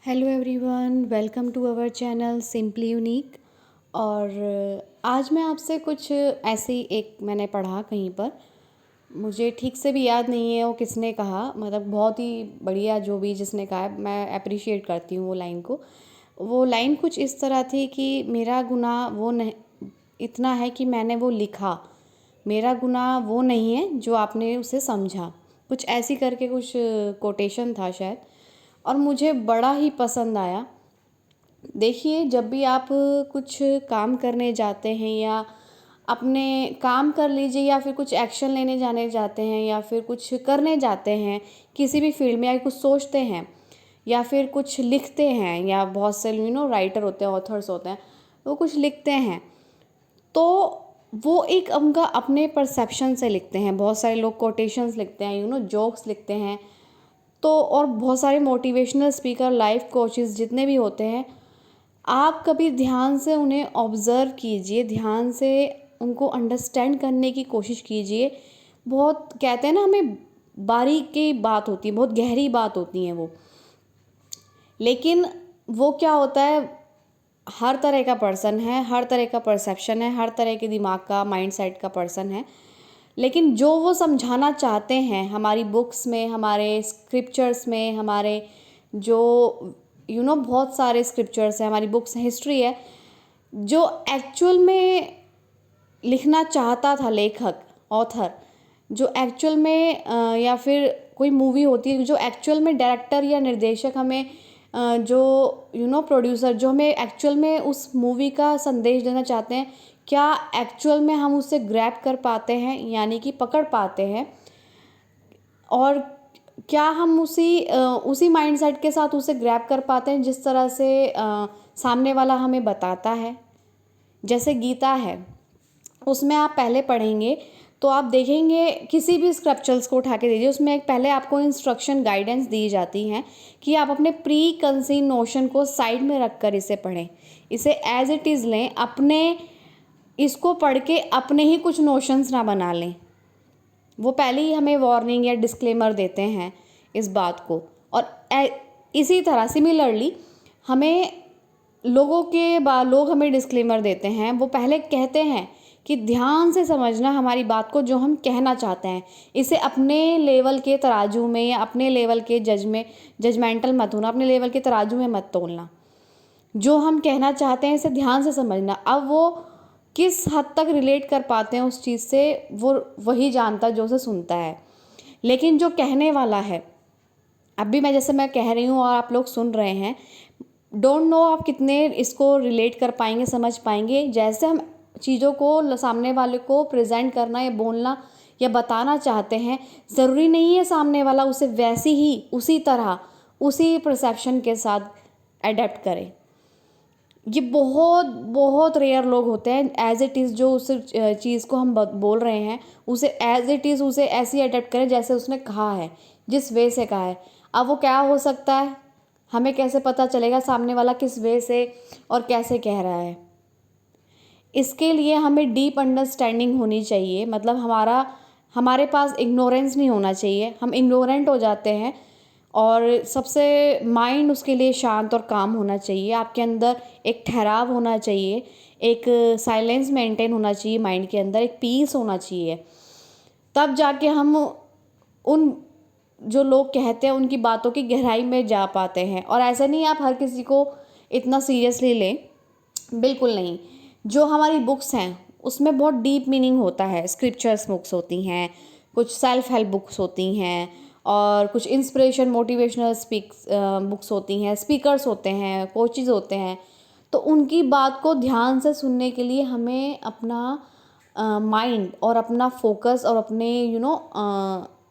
Hello everyone, welcome to our channel simply unique. और आज मैं आपसे कुछ ऐसे ही एक मैंने पढ़ा कहीं पर, मुझे ठीक से भी याद नहीं है वो किसने कहा, मतलब बहुत ही बढ़िया जो भी जिसने कहा है, मैं अप्रिशिएट करती हूँ वो लाइन को। वो लाइन कुछ इस तरह थी कि मेरा गुनाह वो नहीं इतना है कि मैंने वो लिखा, मेरा गुनाह वो नहीं है जो आपने उसे समझा। कुछ ऐसी करके कुछ कोटेशन था शायद, और मुझे बड़ा ही पसंद आया। देखिए, जब भी आप कुछ काम करने जाते हैं या अपने काम कर लीजिए या फिर कुछ एक्शन लेने जाने जाते हैं या फिर कुछ करने जाते हैं किसी भी फील्ड में, या कुछ सोचते हैं या फिर कुछ लिखते हैं, या बहुत से राइटर होते हैं, ऑथर्स होते हैं, वो कुछ लिखते हैं तो वो एक उनका अपने परसेप्शन से लिखते हैं। बहुत सारे लोग कोटेशंस लिखते हैं, जोक्स लिखते हैं। तो और बहुत सारे मोटिवेशनल स्पीकर, लाइफ कोचेस जितने भी होते हैं, आप कभी ध्यान से उन्हें ऑब्ज़र्व कीजिए, ध्यान से उनको अंडरस्टैंड करने की कोशिश कीजिए। बहुत कहते हैं ना, हमें बारीकी बात होती है, बहुत गहरी बात होती है वो। लेकिन वो क्या होता है, हर तरह का पर्सन है, हर तरह का परसेप्शन है, हर तरह के दिमाग का, माइंड सेट का पर्सन है। लेकिन जो वो समझाना चाहते हैं हमारी बुक्स में, हमारे स्क्रिप्चर्स में, हमारे जो बहुत सारे स्क्रिप्चर्स हैं, हमारी बुक्स, हिस्ट्री है, जो एक्चुअल में लिखना चाहता था लेखक, ऑथर, जो एक्चुअल में या फिर कोई मूवी होती है जो एक्चुअल में डायरेक्टर या निर्देशक हमें जो प्रोड्यूसर जो हमें एक्चुअल में उस मूवी का संदेश देना चाहते हैं, क्या एक्चुअल में हम उससे ग्रैब कर पाते हैं, यानी कि पकड़ पाते हैं, और क्या हम उसी माइंडसेट के साथ उसे ग्रैब कर पाते हैं जिस तरह से सामने वाला हमें बताता है। जैसे गीता है, उसमें आप पहले पढ़ेंगे तो आप देखेंगे, किसी भी स्क्रिप्चर्स को उठा के दीजिए, उसमें एक पहले आपको इंस्ट्रक्शन, गाइडेंस दी जाती हैं कि आप अपने प्री कंसीव नोशन को साइड में रख कर इसे पढ़ें, इसे एज इट इज़ लें, अपने इसको पढ़ के अपने ही कुछ नोशंस ना बना लें। वो पहले ही हमें वार्निंग या डिस्क्लेमर देते हैं इस बात को। और इसी तरह सिमिलरली हमें लोग हमें डिस्क्लेमर देते हैं, वो पहले कहते हैं कि ध्यान से समझना हमारी बात को, जो हम कहना चाहते हैं, इसे अपने लेवल के तराजू में या अपने लेवल के जजमेंटल मत होना, अपने लेवल के तराजू में मत तोलना। जो हम कहना चाहते हैं इसे ध्यान से समझना। अब वो किस हद तक रिलेट कर पाते हैं उस चीज़ से, वो वही जानता है जो उसे सुनता है। लेकिन जो कहने वाला है, अभी मैं कह रही हूँ और आप लोग सुन रहे हैं, डोंट नो आप कितने इसको रिलेट कर पाएंगे, समझ पाएंगे। जैसे हम चीज़ों को सामने वाले को प्रेजेंट करना या बोलना या बताना चाहते हैं, ज़रूरी नहीं है सामने वाला उसे वैसी ही, उसी तरह, उसी परसेप्शन के साथ अडेप्ट करे। ये बहुत बहुत रेयर लोग होते हैं एज इट इज़, जो उस चीज़ को हम बोल रहे हैं उसे एज इट इज़, उसे ऐसी अडेप्ट करें जैसे उसने कहा है, जिस वे से कहा है। अब वो क्या हो सकता है, हमें कैसे पता चलेगा सामने वाला किस वे से और कैसे कह रहा है? इसके लिए हमें डीप अंडरस्टैंडिंग होनी चाहिए, मतलब हमारे पास इग्नोरेंस नहीं होना चाहिए। हम इग्नोरेंट हो जाते हैं, और सबसे माइंड उसके लिए शांत और काम होना चाहिए। आपके अंदर एक ठहराव होना चाहिए, एक साइलेंस मेंटेन होना चाहिए, माइंड के अंदर एक पीस होना चाहिए। तब जाके हम उन जो लोग कहते हैं उनकी बातों की गहराई में जा पाते हैं। और ऐसा नहीं आप हर किसी को इतना सीरियसली लें, बिल्कुल नहीं। जो हमारी बुक्स हैं उसमें बहुत डीप मीनिंग होता है। स्क्रिप्चर्स बुक्स होती हैं, कुछ सेल्फ हेल्प बुक्स होती हैं, और कुछ इंस्पिरेशन मोटिवेशनल बुक्स होती हैं, स्पीकर्स होते हैं, कोचेज़ होते हैं। तो उनकी बात को ध्यान से सुनने के लिए हमें अपना माइंड और अपना फोकस और अपने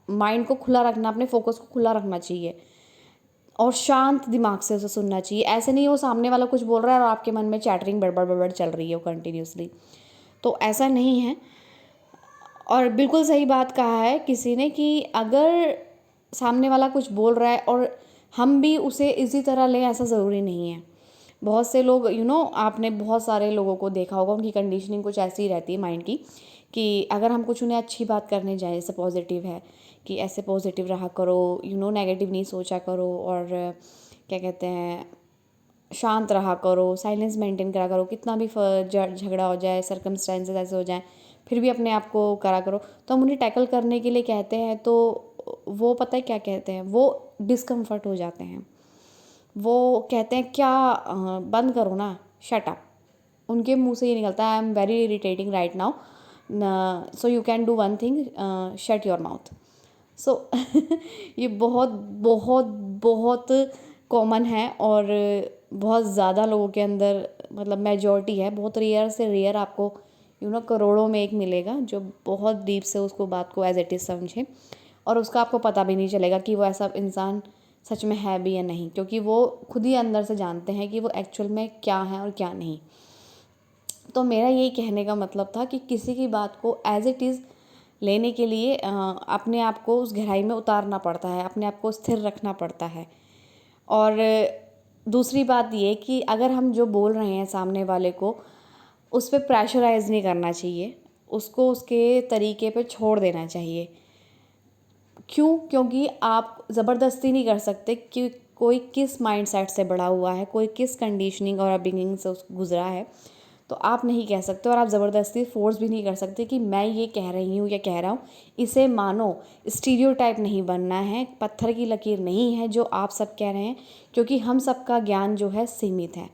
माइंड को खुला रखना, अपने फोकस को खुला रखना चाहिए, और शांत दिमाग से उसे सुनना चाहिए। ऐसे नहीं वो सामने वाला कुछ बोल रहा है और आपके मन में चैटरिंग बड़बड़ बड़बड़ चल रही है वो कंटिन्यूसली, तो ऐसा नहीं है। और बिल्कुल सही बात कहा है किसी ने कि अगर सामने वाला कुछ बोल रहा है और हम भी उसे इसी तरह लें, ऐसा ज़रूरी नहीं है। बहुत से लोग आपने बहुत सारे लोगों को देखा होगा, उनकी कंडीशनिंग कुछ ऐसी रहती है माइंड की, कि अगर हम कुछ उन्हें अच्छी बात करने जाएँ, जैसे पॉजिटिव है कि ऐसे पॉजिटिव रहा करो, नेगेटिव नहीं सोचा करो, और क्या कहते हैं, शांत रहा करो, साइलेंस मेंटेन करा करो, कितना भी झगड़ा हो जाए, सर्कमस्टेंसेस ऐसे हो जाएं, फिर भी अपने आप को करा करो। तो हम उन्हें टैकल करने के लिए कहते हैं तो वो पता है क्या कहते हैं, वो डिस्कम्फर्ट हो जाते हैं। वो कहते हैं क्या बंद करो ना, शट अप। उनके मुंह से ये निकलता है, I am very irritating right now, so you can do one thing, shut your mouth. So ये बहुत बहुत बहुत कॉमन है और बहुत ज़्यादा लोगों के अंदर, मतलब मेजॉरिटी है, बहुत रेयर से रेयर आपको करोड़ों में एक मिलेगा जो बहुत डीप से उसको बात को एज इट इज़ समझे, और उसका आपको पता भी नहीं चलेगा कि वो ऐसा इंसान सच में है भी या नहीं, क्योंकि वो खुद ही अंदर से जानते हैं कि वो एक्चुअल में क्या है और क्या नहीं। तो मेरा यही कहने का मतलब था कि किसी की बात को एज इट इज़ लेने के लिए अपने आप को उस गहराई में उतारना पड़ता है, अपने आप को स्थिर रखना पड़ता है। और दूसरी बात ये कि अगर हम जो बोल रहे हैं सामने वाले को, उस पर प्रेशराइज़ नहीं करना चाहिए, उसको उसके तरीके पे छोड़ देना चाहिए। क्यों? क्योंकि आप ज़बरदस्ती नहीं कर सकते कि कोई किस माइंडसेट से बड़ा हुआ है, कोई किस कंडीशनिंग और अपब्रिंगिंग से गुज़रा है, तो आप नहीं कह सकते, और आप ज़बरदस्ती फोर्स भी नहीं कर सकते कि मैं ये कह रही हूँ या कह रहा हूँ, इसे मानो। स्टीरियोटाइप नहीं बनना है, पत्थर की लकीर नहीं है जो आप सब कह रहे हैं, क्योंकि हम सबका ज्ञान जो है सीमित है।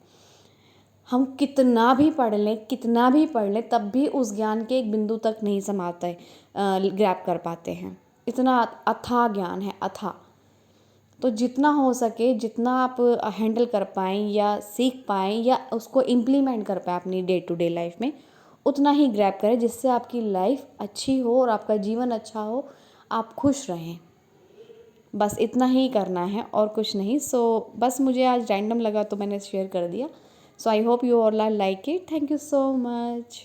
हम कितना भी पढ़ लें, कितना भी पढ़ लें, तब भी उस ज्ञान के एक बिंदु तक नहीं समाते, ग्रैब कर पाते हैं। इतना अथाह ज्ञान है, अथाह। तो जितना हो सके, जितना आप हैंडल कर पाएँ या सीख पाएँ या उसको इम्प्लीमेंट कर पाएँ अपनी डे टू डे लाइफ में, उतना ही ग्रैब करें जिससे आपकी लाइफ अच्छी हो और आपका जीवन अच्छा हो, आप खुश रहें। बस इतना ही करना है और कुछ नहीं। सो बस मुझे आज रैंडम लगा तो मैंने शेयर कर दिया। So I hope you all are like it. Thank you so much.